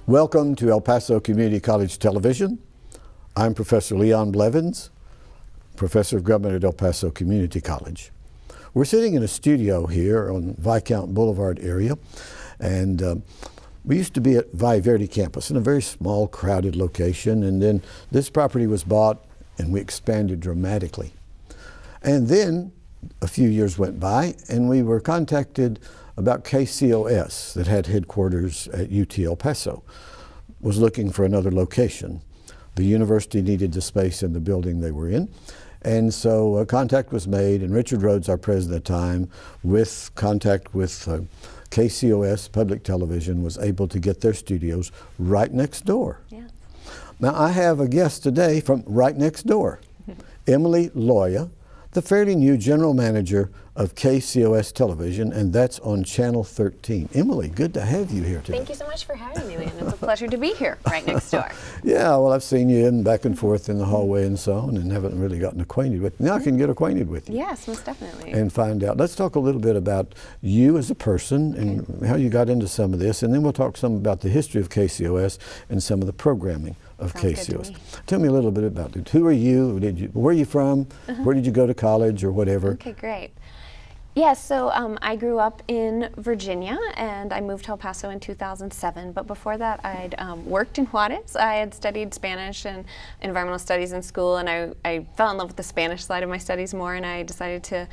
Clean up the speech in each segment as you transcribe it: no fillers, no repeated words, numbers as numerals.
Welcome to El Paso Community College Television. I'm Professor Leon Blevins, Professor of Government at El Paso Community College. We're sitting in a studio here on Viscount Boulevard area, and we used to be at Vi Verde campus in a very small, crowded location, and then this property was bought and we expanded dramatically. And then a few years went by and we were contacted about KCOS that had headquarters at UT El Paso, was looking for another location. The university needed the space in the building they were in. And so contact was made, and Richard Rhodes, our president at the time, with contact with KCOS Public Television, was able to get their studios right next door. Yeah. Now I have a guest today from right next door, Emily Loya, the fairly new general manager of KCOS Television, and that's on Channel 13. Emily, good to have you here today. Thank you so much for having me, Leon. It's a pleasure to be here, right next door. Yeah, well, I've seen you in back and forth in the hallway and so on, and haven't really gotten acquainted with you. Now I can get acquainted with you. Yes, most definitely. And find out. Let's talk a little bit about you as a person and how you got into some of this, and then we'll talk some about the history of KCOS and some of the programming of KCOS. Tell me a little bit about it. Who are you? Where are you from? Where did you go to college or whatever? Okay, great. Yeah, so I grew up in Virginia, and I moved to El Paso in 2007. But before that, I'd worked in Juarez. I had studied Spanish and environmental studies in school, and I fell in love with the Spanish side of my studies more, and I decided to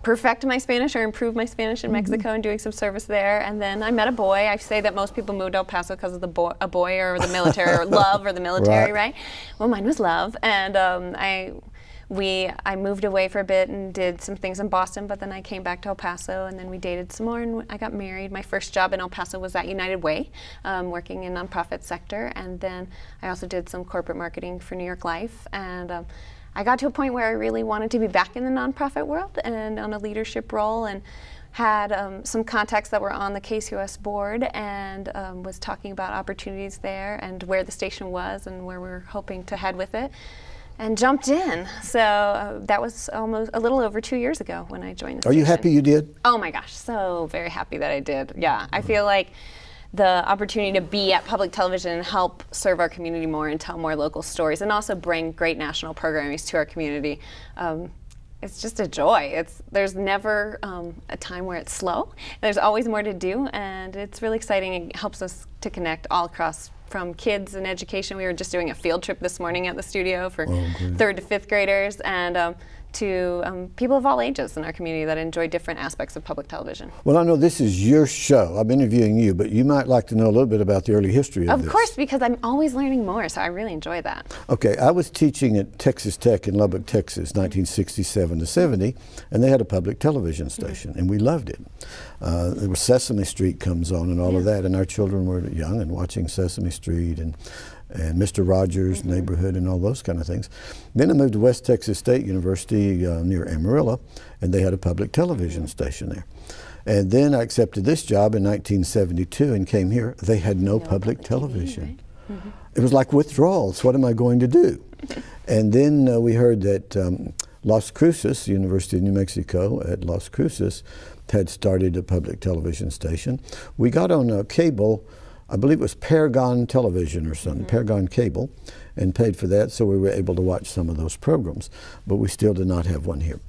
perfect my Spanish or improve my Spanish in Mexico and doing some service there. And then I met a boy. I say that most people moved to El Paso because of a boy or the military, or love or the military, right? Well, mine was love, and I moved away for a bit and did some things in Boston, but then I came back to El Paso, and then we dated some more, and I got married. My first job in El Paso was at United Way, working in nonprofit sector, and then I also did some corporate marketing for New York Life, and I got to a point where I really wanted to be back in the nonprofit world and on a leadership role, and had some contacts that were on the KCOS board, and was talking about opportunities there and where the station was and where we were hoping to head with it. And jumped in. So that was almost a little over 2 years ago when I joined the station. Are you happy you did? Oh my gosh, so very happy that I did. Yeah, I feel like the opportunity to be at public television and help serve our community more and tell more local stories, and also bring great national programming to our community. It's just a joy. There's never a time where it's slow. There's always more to do, and it's really exciting. It helps us to connect all across, from kids and education. We were just doing a field trip this morning at the studio for 3rd to 5th graders, and to people of all ages in our community that enjoy different aspects of public television. Well, I know this is your show. I'm interviewing you, but you might like to know a little bit about the early history of this. Of course, because I'm always learning more, so I really enjoy that. Okay, I was teaching at Texas Tech in Lubbock, Texas, 1967 to 70, and they had a public television station, and we loved it. There was Sesame Street comes on and all of that, and our children were young and watching Sesame Street and Mr. Rogers' Neighborhood and all those kind of things. Then I moved to West Texas State University near Amarillo, and they had a public television station there. And then I accepted this job in 1972 and came here. They had no public television. TV, right? It was like withdrawals. What am I going to do? And then we heard that Las Cruces, the University of New Mexico at Las Cruces, had started a public television station. We got on cable. I believe it was Paragon Television or something, Paragon Cable, and paid for that, so we were able to watch some of those programs, but we still did not have one here.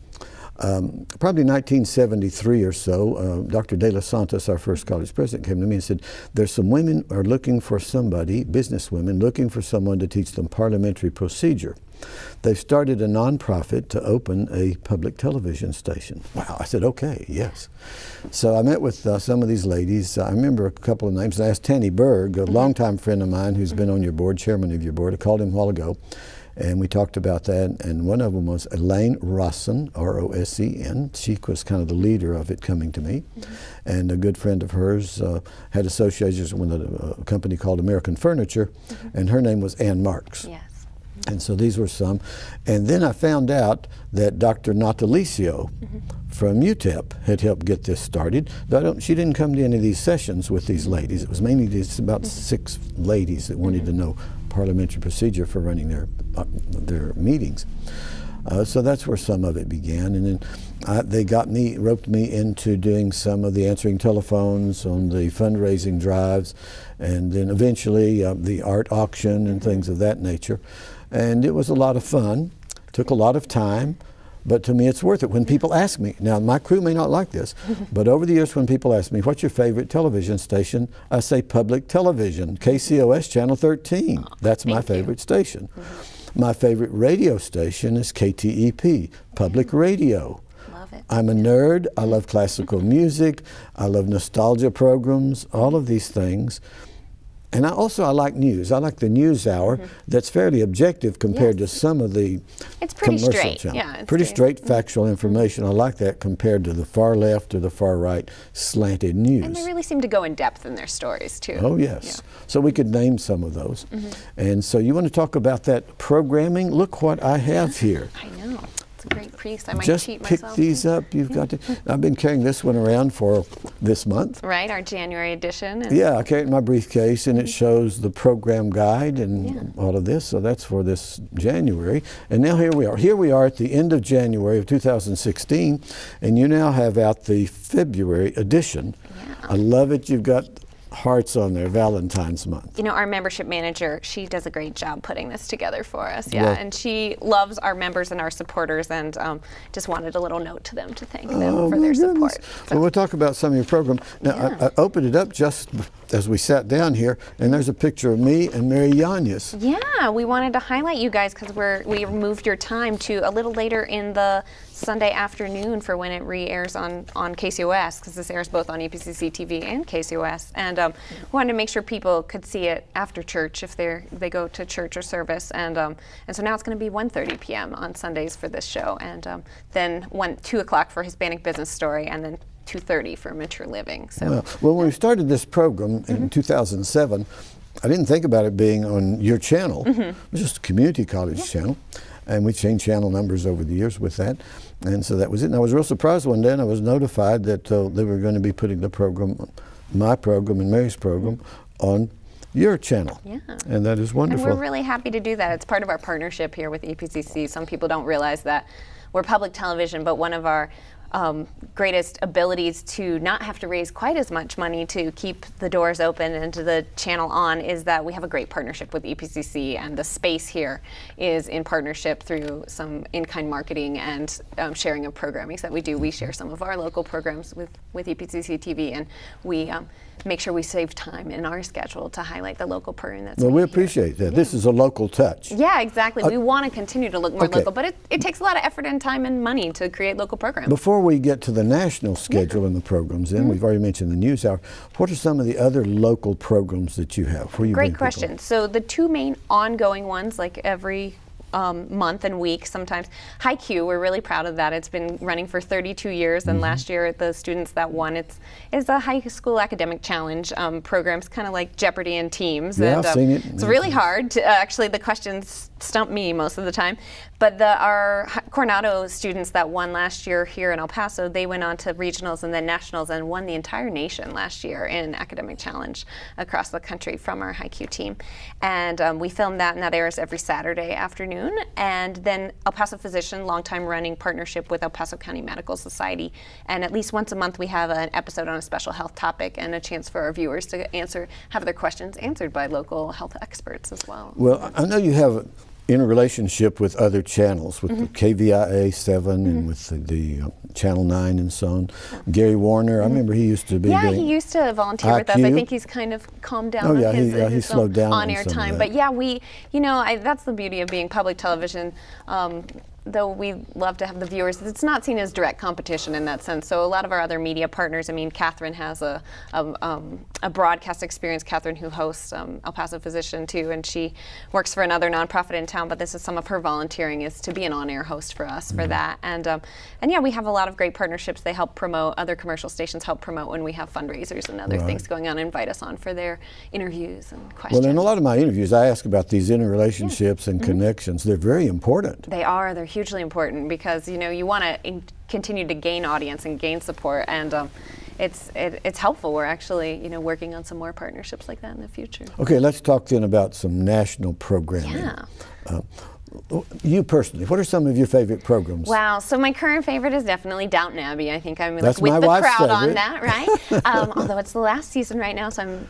Probably 1973 or so, Dr. De Los Santos, our first college president, came to me and said, there's some women are looking for somebody, business women, looking for someone to teach them parliamentary procedure. They've started a nonprofit to open a public television station. Wow, I said, okay, yes. So I met with some of these ladies. I remember a couple of names. I asked Tanny Berg, a longtime friend of mine who's been on your board, chairman of your board. I called him a while ago, and we talked about that. And one of them was Elaine Rossen, R-O-S-E-N. She was kind of the leader of it coming to me. And a good friend of hers had associations with a company called American Furniture, and her name was Ann Marks. Yes. And so these were some. And then I found out that Dr. Natalicio from UTEP had helped get this started. She didn't come to any of these sessions with these ladies. It was mainly about 6 ladies that wanted to know parliamentary procedure for running their meetings. So that's where some of it began. And then they roped me into doing some of the answering telephones on the fundraising drives, and then eventually the art auction and things of that nature. And it was a lot of fun, took a lot of time, but to me it's worth it. When people ask me, now my crew may not like this, but over the years when people ask me, what's your favorite television station? I say public television, KCOS Channel 13. That's my favorite station. My favorite radio station is KTEP, public radio. Love it. I'm a nerd. I love classical music. I love nostalgia programs, all of these things. And I like news. I like the news hour that's fairly objective compared to some of the It's pretty commercial straight. channels. Yeah, it's pretty straight, factual information. I like that compared to the far left or the far right slanted news. And they really seem to go in depth in their stories, too. Oh, yes. So we could name some of those. And so you want to talk about that programming? Look what I have here. I know. It's a great piece. I might Just cheat pick myself. these up. You've got to. I've been carrying this one around for this month. Right, our January edition. And Yeah, I carry it in my briefcase, and it shows the program guide and all of this. So that's for this January. And now here we are. Here we are at the end of January of 2016, and you now have out the February edition. Yeah. I love it. You've got hearts on there, Valentine's month. You know, our membership manager, she does a great job putting this together for us. Yeah, Well, and she loves our members and our supporters, and just wanted a little note to them to thank them for my their goodness. support. So, Well, we'll talk about some of your program. Now, I opened it up just as we sat down here, and there's a picture of me and Mary Yanez. yeah, we wanted to highlight you guys because we moved your time to a little later in the Sunday afternoon for when it re-airs on KCOS, because this airs both on EPCC TV and KCOS. And we wanted to make sure people could see it after church if they go to church or service. And so now it's going to be 1:30 p.m. on Sundays for this show, and then 2 o'clock for Hispanic Business Story, and then 2:30 for Mature Living. So Well, when we started this program in 2007, I didn't think about it being on your channel. It was just a community college channel. And we changed channel numbers over the years with that. And so that was it. And I was real surprised one day, and I was notified that they were going to be putting the program, my program and Mary's program, on your channel. Yeah. And that is And wonderful. we're really happy to do that. It's part of our partnership here with EPCC. Some people don't realize that we're public television, but one of our greatest abilities to not have to raise quite as much money to keep the doors open and to the channel on is that we have a great partnership with EPCC, and the space here is in partnership through some in-kind marketing and sharing of programming that we do. We share some of our local programs with EPCC TV, and we make sure we save time in our schedule to highlight the local programming that's Well, we made here. appreciate that. This is a local touch. Yeah, exactly. We want to continue to look more okay. local, but it takes a lot of effort and time and money to create local programs. Before we get to the national schedule and the programs, then we've already mentioned the News Hour. What are some of the other local programs that you have? Where you bring Great people? question. So the two main ongoing ones, like every month and week sometimes. HiQ, we're really proud of that. It's been running for 32 years, and last year the students that won is a high school academic challenge programs, kind of like Jeopardy and teams. Yeah, and, I've seen it. It's really hard. Actually, the questions stump me most of the time. But our Coronado students that won last year here in El Paso, they went on to regionals and then nationals and won the entire nation last year in academic challenge across the country from our HiQ team. And we filmed that, and that airs every Saturday afternoon. And then El Paso Physician, longtime running partnership with El Paso County Medical Society. And at least once a month we have an episode on a special health topic and a chance for our viewers to have their questions answered by local health experts as well. Well, I know you have in a relationship with other channels, with the KVIA 7 and with the Channel 9 and so on. Gary Warner, I remember he used to be Yeah, doing he used to volunteer with us. I IQ. think he's kind of calmed down Oh, on yeah, his, he slowed down on on-air some of time. that. But yeah, that's the beauty of being public television. Though we love to have the viewers, it's not seen as direct competition in that sense. So a lot of our other media partners, I mean, Catherine has a broadcast experience, Catherine, who hosts El Paso Physician too, and she works for another nonprofit in town, but this is some of her volunteering is to be an on-air host for us for that. And yeah, we have a lot of great partnerships. They help promote, other commercial stations help promote when we have fundraisers and other things going on, invite us on for their interviews and questions. Well, in a lot of my interviews, I ask about these interrelationships and connections. They're very important. They are. They're hugely important because you want to continue to gain audience and gain support, and it's helpful. We're actually working on some more partnerships like that in the future. Okay, let's talk then about some national programming. Yeah. You personally, what are some of your favorite programs? Wow. So my current favorite is definitely Downton Abbey. I think I'm That's with my the wife's crowd on favorite. that, right? Although it's the last season right now, so I'm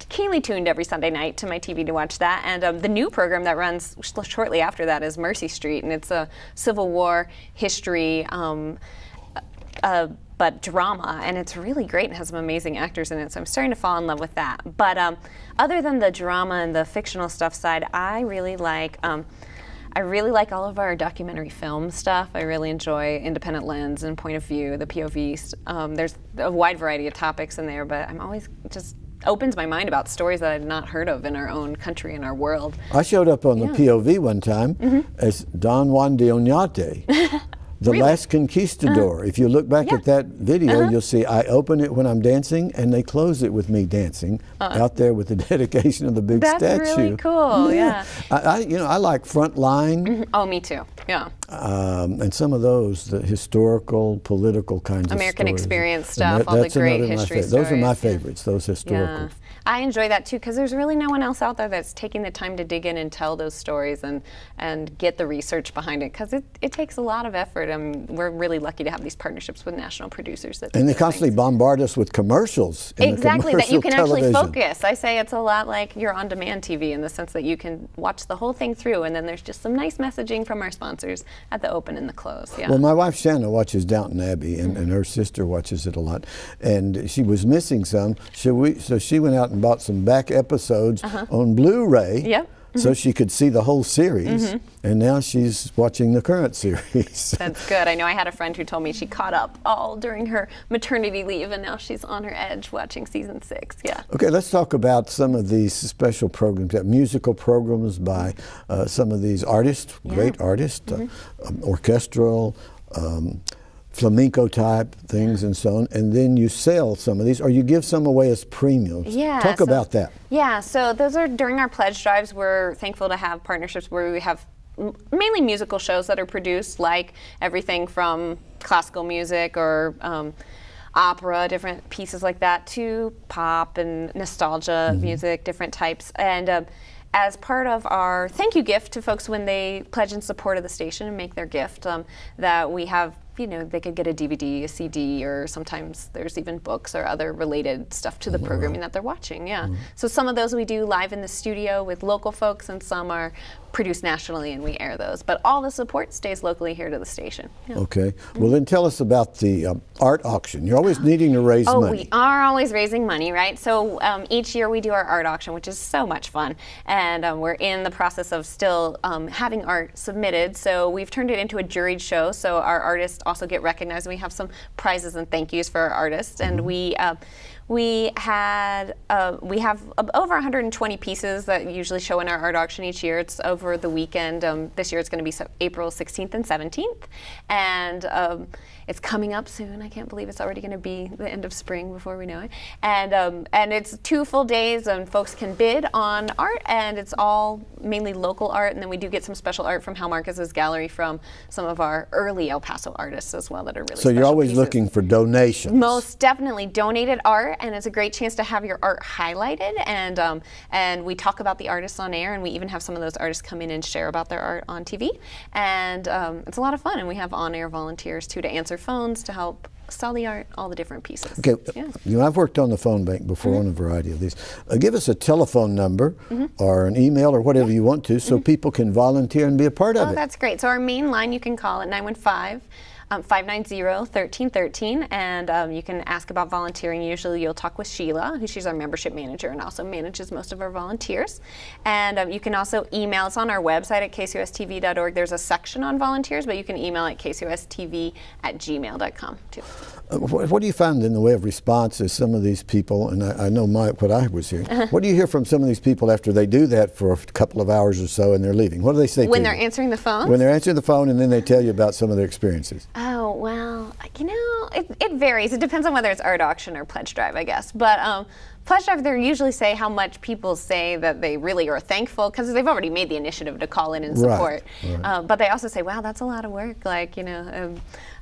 keenly tuned every Sunday night to my TV to watch that. And the new program that runs shortly after that is Mercy Street, and it's a Civil War history. But drama, and it's really great and has some amazing actors in it, so I'm starting to fall in love with that. But other than the drama and the fictional stuff side, I really like all of our documentary film stuff. I really enjoy Independent Lens and Point of View, the POVs. There's a wide variety of topics in there, but I'm always just opens my mind about stories that I'd not heard of in our own country and our world. I showed up on the POV one time as Don Juan de Oñate. The Last Conquistador. If you look back at that video, you'll see I open it when I'm dancing, and they close it with me dancing out there with the dedication of the big statue. That's really cool. Yeah. I like Frontline. Oh, me too. Yeah. And some of those, the historical, political kinds American of stories. experience stuff, all the That's great another of my history Those are my stories, favorites, those historical. Yeah. I enjoy that too, because there's really no one else out there that's taking the time to dig in and tell those stories and get the research behind it, because it takes a lot of effort. We're really lucky to have these partnerships with national producers. And they constantly bombard us with commercials. Exactly, that you can actually television. focus. I say it's a lot like your on-demand TV in the sense that you can watch the whole thing through, and then there's just some nice messaging from our sponsors at the open and the close. Yeah. Well, my wife Shanna watches Downton Abbey, and her sister watches it a lot. And she was missing some, so she went out and bought some back episodes on Blu-ray. Yep. So she could see the whole series, and now she's watching the current series. That's good. I know I had a friend who told me she caught up all during her maternity leave, and now she's on her edge watching season 6. Yeah. Okay, let's talk about some of these special programs, musical programs by some of these artists, great artists, orchestral, flamenco type things and so on, and then you sell some of these, or you give some away as premiums. Yeah. Talk about that. Yeah, so those are during our pledge drives. We're thankful to have partnerships where we have mainly musical shows that are produced, like everything from classical music or opera, different pieces like that, to pop and nostalgia music, different types. And as part of our thank you gift to folks when they pledge in support of the station and make their gift, that we have, they could get a DVD, a CD, or sometimes there's even books or other related stuff to the programming that they're watching. Yeah. So some of those we do live in the studio with local folks, and some are produced nationally and we air those. But all the support stays locally here to the station. Yeah. Okay. Well, then tell us about the art auction. You're always needing to raise money. Oh, we are always raising money, right? So each year we do our art auction, which is so much fun. And we're in the process of still having art submitted. So we've turned it into a juried show. So our artists also get recognized. We have some prizes and thank yous for our artists. And we have over 120 pieces that usually show in our art auction each year. It's over the weekend. This year it's going to be April 16th and 17th. And it's coming up soon. I can't believe it's already going to be the end of spring before we know it. And it's 2 full days, and folks can bid on art, and it's all mainly local art. And then we do get some special art from Hal Marquez's gallery from some of our early El Paso artists as well that are really So special you're always pieces. looking for donations. Most definitely donated art, and it's a great chance to have your art highlighted. And we talk about the artists on air, and we even have some of those artists come in and share about their art on TV. And it's a lot of fun, and we have on-air volunteers too to answer phones to help sell the art, all the different pieces. Okay, Yeah. I've worked on the phone bank before on a variety of these. Give us a telephone number or an email or whatever you want to, so people can volunteer and be a part of Oh, it. that's great. So our main line you can call at 915-590-1313, and you can ask about volunteering. Usually you'll talk with Sheila, she's our membership manager and also manages most of our volunteers. And you can also email us on our website at kcostv.org. There's a section on volunteers, but you can email at kcostv@gmail.com too. What do you find in the way of response as some of these people, and I know what I was hearing, what do you hear from some of these people after they do that for a couple of hours or so and they're leaving? What do they say to When you? they're answering the phone? When they're answering the phone, and then they tell you about some of their experiences. Oh, well, it varies. It depends on whether it's art auction or pledge drive, I guess. But pledge drive, they usually say how much people say that they really are thankful because they've already made the initiative to call in and support. Right. But they also say, wow, that's a lot of work.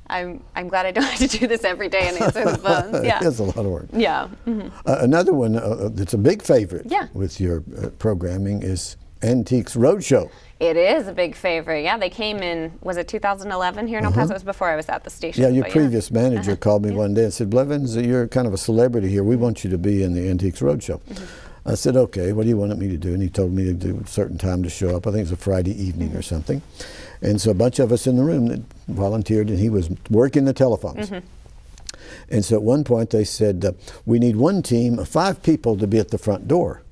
I'm glad I don't have to do this every day and answer the phones. Yeah. It is a lot of work. Yeah. Another one that's a big favorite Yeah. with your programming is Antiques Roadshow. It is a big favorite. Yeah, they came in, was it 2011 here in El Paso? It was before I was at the station. Yeah, your but previous manager called me one day and said, Blevins, you're kind of a celebrity here. We want you to be in the Antiques Roadshow. I said, okay, what do you want me to do? And he told me to do a certain time to show up. I think it was a Friday evening or something. And so a bunch of us in the room that volunteered, and he was working the telephones. And so at one point they said, we need one team of 5 people to be at the front door.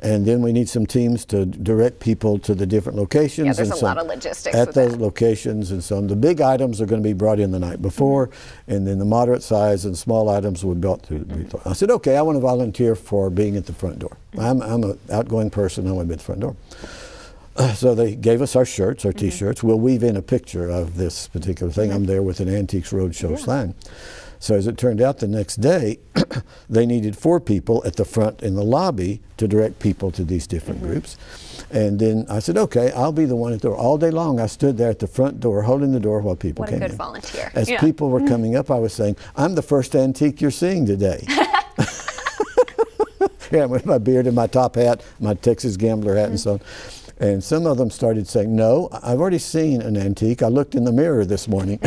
And then we need some teams to direct people to the different locations. Yeah, there's and a lot of logistics at with those that. locations. And so the big items are going to be brought in the night before, and then the moderate size and small items would be brought through. I said, okay, I want to volunteer for being at the front door. I'm an outgoing person. I want to be at the front door. So they gave us our shirts, our T-shirts. We'll weave in a picture of this particular thing. I'm there with an Antiques Roadshow sign. So as it turned out, the next day, they needed 4 people at the front in the lobby to direct people to these different groups. And then I said, okay, I'll be the one at the door. All day long, I stood there at the front door, holding the door while people came in. What a good volunteer. As people were coming up, I was saying, I'm the first antique you're seeing today. Yeah, with my beard and my top hat, my Texas Gambler hat and so on. And some of them started saying, no, I've already seen an antique. I looked in the mirror this morning.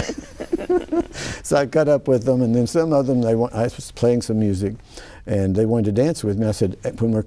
So I got up with them, and then some of them, I was playing some music, and they wanted to dance with me. I said, when you're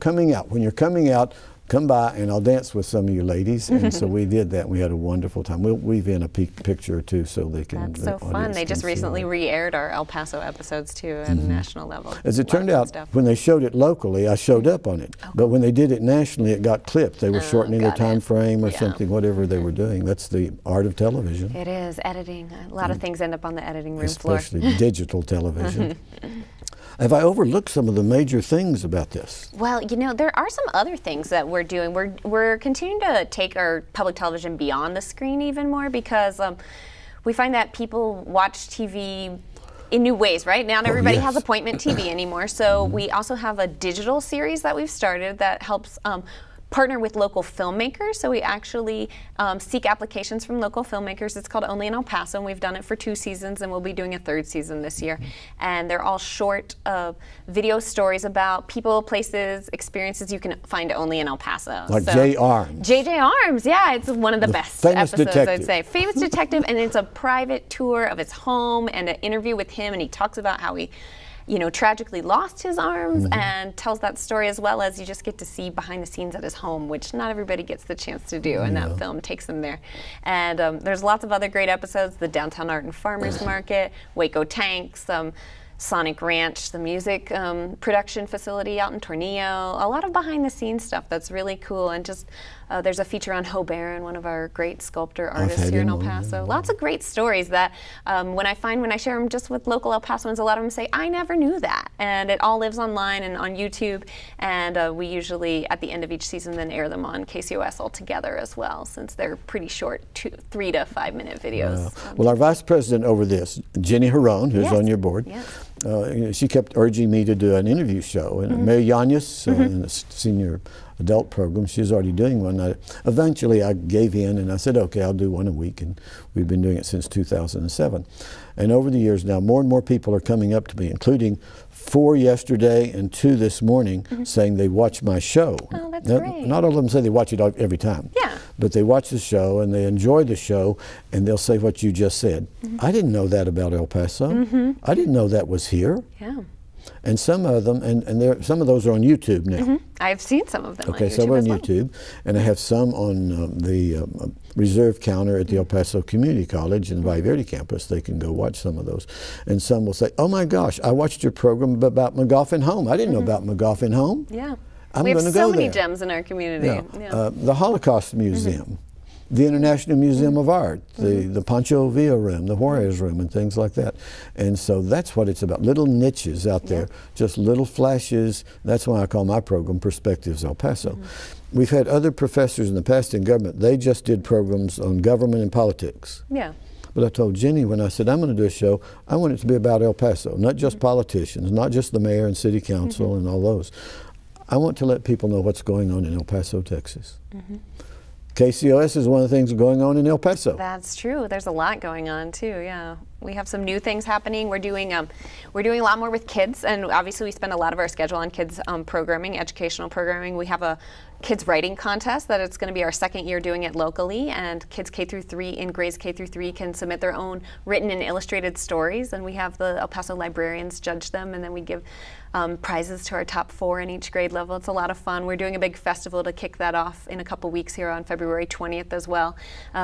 coming out, come by and I'll dance with some of you ladies. And so we did that, and we had a wonderful time. We'll weave in a picture or two so they can. That's so fun. They just recently re-aired our El Paso episodes too at a national level. As it turned out, when they showed it locally, I showed up on it. But when they did it nationally, it got clipped. They were shortening their time frame or something, whatever they were doing. That's the art of television. It is, editing. A lot of things end up on the editing room floor. Especially digital television. Have I overlooked some of the major things about this? Well, you know, there are some other things that we're doing. We're continuing to take our public television beyond the screen even more, because we find that people watch TV in new ways, right? Not everybody has appointment TV anymore. So we also have a digital series that we've started that helps partner with local filmmakers. So we actually seek applications from local filmmakers. It's called Only in El Paso, and we've done it for 2 seasons, and we'll be doing a 3rd season this year. And they're all short video stories about people, places, experiences you can find only in El Paso. Like J. Arms. J.J. Arms, yeah, it's one of the best famous episodes, detective. I'd say. Famous detective, and it's a private tour of his home and an interview with him, and he talks about how he tragically lost his arms and tells that story, as well as you just get to see behind the scenes at his home, which not everybody gets the chance to do, and that film takes them there. And there's lots of other great episodes: the Downtown Art and Farmers Market, Waco Tanks, Sonic Ranch, the music production facility out in Tornillo. A lot of behind the scenes stuff that's really cool, and just there's a feature on Ho Barron, one of our great sculptor artists here in El Paso. Lots of great stories that when I share them just with local El Pasoans, a lot of them say, I never knew that. And it all lives online and on YouTube, and we usually at the end of each season then air them on KCOS all together as well, since they're pretty short, 3 to 5 minute videos. Well, our vice president over this, Jenny Herron, who's on your board, she kept urging me to do an interview show. And Mary Yanez, in the senior adult program, she's already doing one. Eventually I gave in and I said, okay, I'll do one a week, and we've been doing it since 2007. And over the years now, more and more people are coming up to me, including 4 yesterday and 2 this morning, saying they watch my show. Oh, that's now, great. not all of them say they watch it every time. Yeah. But they watch the show and they enjoy the show, and they'll say what you just said. I didn't know that about El Paso. I didn't know that was here. Yeah. And some of them, and some of those are on YouTube now. I've seen some of them Okay, on YouTube so we're on as well. YouTube, and I have some on the reserve counter at the El Paso Community College and the Valle Verde campus. They can go watch some of those. And some will say, oh my gosh, I watched your program about McGoffin Home. I didn't know about McGoffin Home. Yeah. I'm We have going to so go many there. gems in our community. Yeah. The Holocaust Museum, the International Museum of Art, the Pancho Villa room, the Juarez room, and things like that. And so that's what it's about, little niches out there, just little flashes. That's why I call my program Perspectives El Paso. We've had other professors in the past in government. They just did programs on government and politics. Yeah. But I told Jenny when I said, I'm going to do a show, I want it to be about El Paso, not just politicians, not just the mayor and city council and all those. I want to let people know what's going on in El Paso, Texas. KCOS is one of the things going on in El Paso. That's true. There's a lot going on too, yeah. We have some new things happening. We're doing a lot more with kids, and obviously we spend a lot of our schedule on kids programming, educational programming. We have a kids writing contest that it's going to be our second year doing it locally, and kids K through 3 in grades K through 3 can submit their own written and illustrated stories, and we have the El Paso librarians judge them, and then we give prizes to our top 4 in each grade level. It's a lot of fun. We're doing a big festival to kick that off in a couple weeks here on February 20th as well,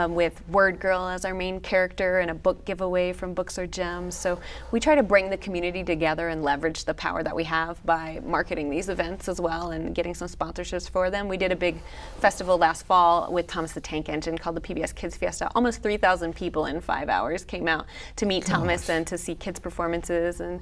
with Word Girl as our main character and a book giveaway from Books or Gems. So we try to bring the community together and leverage the power that we have by marketing these events as well and getting some sponsorships for them. We did a big festival last fall with Thomas the Tank Engine called the PBS Kids Fiesta. Almost 3,000 people in 5 hours came out to meet Thomas and to see kids' performances and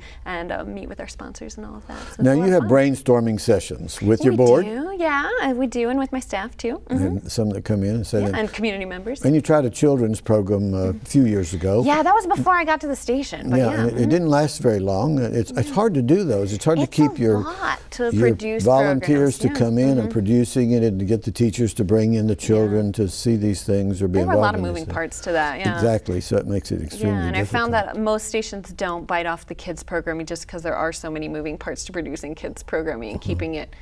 meet with our sponsors and all of that. So Now you have brainstorming sessions with your board. We do, yeah, we do, and with my staff too. And some that come in and say that. And community members. And you tried a children's program a few years ago. Yeah, that was before I got to the station. But And it didn't last very long. It's hard to do those. It's hard to keep your volunteers to come in and producing it and to get the teachers to bring in the children to see these things or be involved in There were a lot of moving parts to that, yeah. Exactly, so it makes it extremely difficult. And I found that most stations don't bite off the kids programming just because there are so many moving parts to producing kids programming and keeping it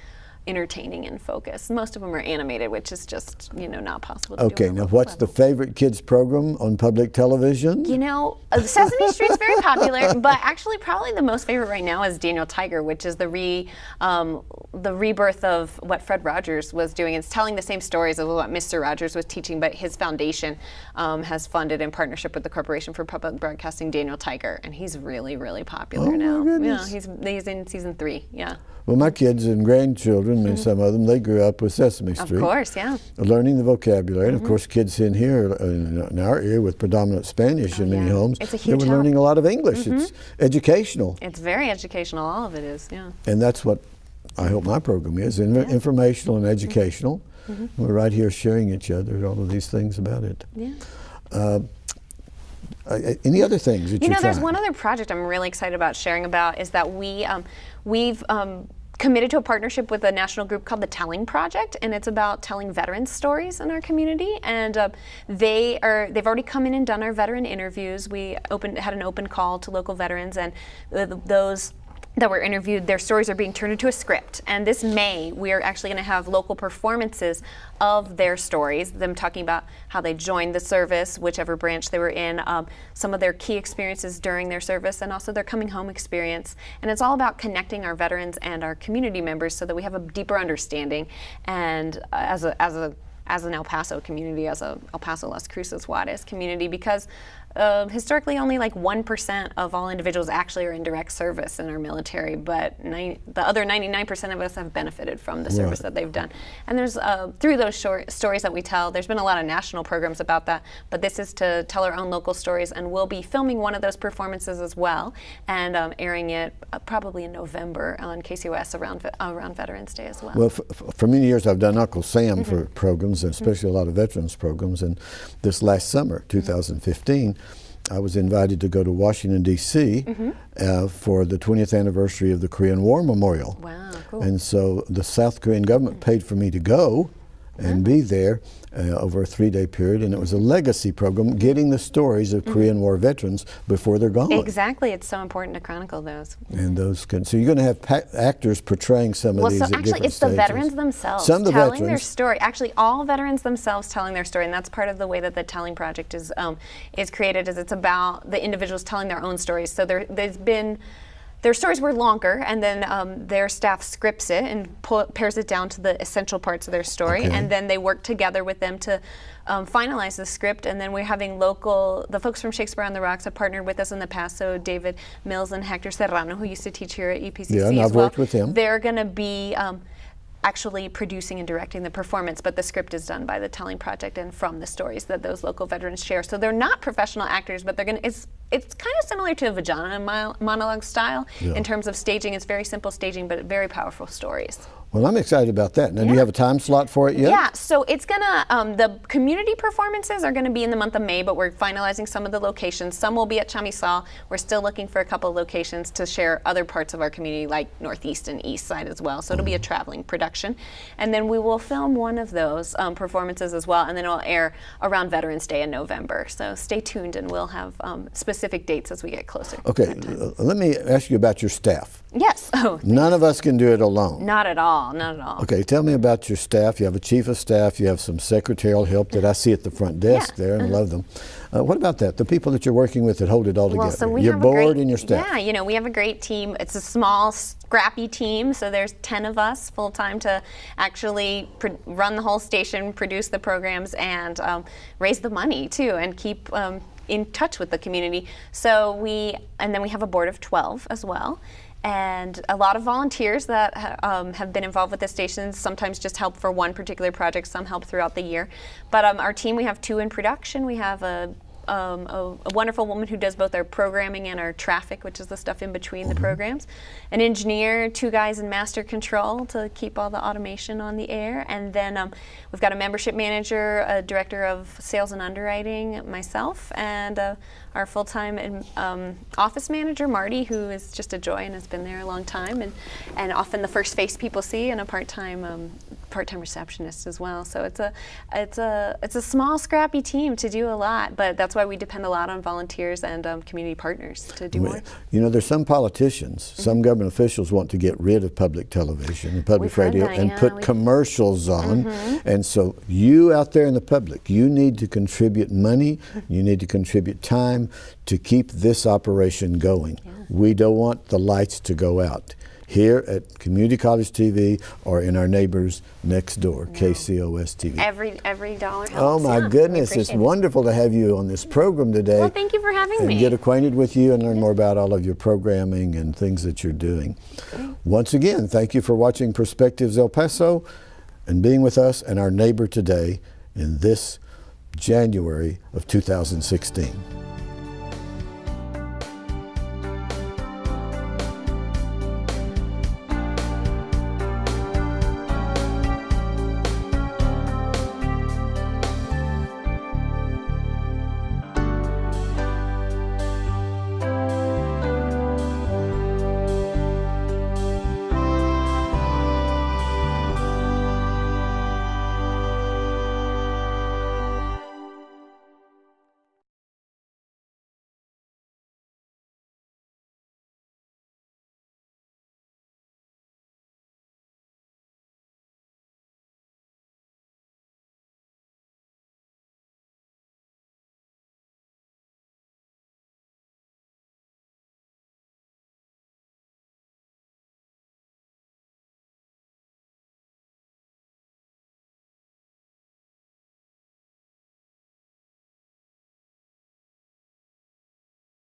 entertaining and focused. Most of them are animated, which is just, not possible to do. Okay, now what's the favorite kids program on public television? Sesame Street's very popular, but actually probably the most favorite right now is Daniel Tiger, which is the rebirth of what Fred Rogers was doing. It's telling the same stories of what Mr. Rogers was teaching, but his foundation has funded in partnership with the Corporation for Public Broadcasting Daniel Tiger, and he's really, really popular now. Goodness. Yeah, he's in season 3, yeah. Well, my kids and grandchildren, and some of them, they grew up with Sesame Street. Of course, yeah. Learning the vocabulary. And of course, kids in here, in our area, with predominant Spanish in many homes, it's a they huge were learning a lot of English. It's educational. It's very educational. All of it is, yeah. And that's what I hope my program is, informational and educational. We're right here sharing each other, all of these things about it. Yeah. Any other things that you're trying? There's one other project I'm really excited about sharing about is that we've committed to a partnership with a national group called the Telling Project, and it's about telling veterans stories in our community. And they've already come in and done our veteran interviews. We had an open call to local veterans, and those that were interviewed, their stories are being turned into a script. And this May, we are actually going to have local performances of their stories, them talking about how they joined the service, whichever branch they were in, some of their key experiences during their service, and also their coming home experience. And it's all about connecting our veterans and our community members so that we have a deeper understanding. And as an El Paso community, as a El Paso Las Cruces Juarez community, because historically only like 1% of all individuals actually are in direct service in our military, but the other 99% of us have benefited from the service that they've done. And there's through those short stories that we tell, there's been a lot of national programs about that, but this is to tell our own local stories, and we'll be filming one of those performances as well and airing it probably in November on KCOS around Veterans Day as well. Well, for many years I've done Uncle Sam for programs, and especially a lot of veterans programs, and this last summer, 2015, I was invited to go to Washington, D.C. For the 20th anniversary of the Korean War Memorial. Wow, cool. And so the South Korean government paid for me to go and be there over a 3-day period, and it was a legacy program, getting the stories of Korean War veterans before they're gone. Exactly, it's so important to chronicle those. And those so you're going to have actors portraying some of these at different stages. Actually, it's the veterans themselves telling their story. Actually, all veterans themselves telling their story, and that's part of the way that the Telling Project is created. Is it's about the individuals telling their own stories. So their stories were longer, and then their staff scripts it and pares it down to the essential parts of their story, and then they work together with them to finalize the script. And then we're having the folks from Shakespeare on the Rocks have partnered with us in the past, so David Mills and Hector Serrano, who used to teach here at EPCC and as well. I've worked with him. They're going to be actually producing and directing the performance, but the script is done by the Telling Project and from the stories that those local veterans share. So they're not professional actors, but it's kind of similar to a vagina monologue style in terms of staging. It's very simple staging, but very powerful stories. Well, I'm excited about that. Now, do you have a time slot for it yet? Yeah, so it's gonna, the community performances are gonna be in the month of May, but we're finalizing some of the locations. Some will be at Chamisal. We're still looking for a couple of locations to share other parts of our community, like Northeast and East Side as well. So it'll be a traveling production. And then we will film one of those performances as well, and then it'll air around Veterans Day in November. So stay tuned, and we'll have specific dates as we get closer. Okay, let me ask you about your staff. Yes. Oh, None of us can do it alone. not at all, not at all. Okay, tell me about your staff. You have a chief of staff, you have some secretarial help that I see at the front desk there, and I love them. What about that? The people that you're working with that hold it all together. Well, so we your have board a great, and your staff. Yeah, you know, we have a great team. It's a small, scrappy team, so there's 10 of us full time to actually run the whole station, produce the programs, and raise the money too, and keep in touch with the community. So and then we have a board of 12 as well. And a lot of volunteers that have been involved with the stations, sometimes just help for one particular project, some help throughout the year. But our team, we have 2 in production. We have a wonderful woman who does both our programming and our traffic, which is the stuff in between the programs. An engineer, 2 guys in master control to keep all the automation on the air. And then we've got a membership manager, a director of sales and underwriting, myself, and our full-time office manager, Marty, who is just a joy and has been there a long time, and often the first face people see, and a part-time receptionist as well. So it's a small, scrappy team to do a lot, but that's why we depend a lot on volunteers and community partners to do more. You know, there's some politicians, some government officials want to get rid of public television and public radio and put commercials on. And so you out there in the public, you need to contribute money, you need to contribute time to keep this operation going. We don't want the lights to go out here at Community College TV or in our neighbors next door, KCOS TV. Every dollar helps. Oh my goodness, it's wonderful to have you on this program today. Well, thank you for having me. And get acquainted with you and learn more about all of your programming and things that you're doing. Once again, thank you for watching Perspectives El Paso and being with us and our neighbor today in this January of 2016.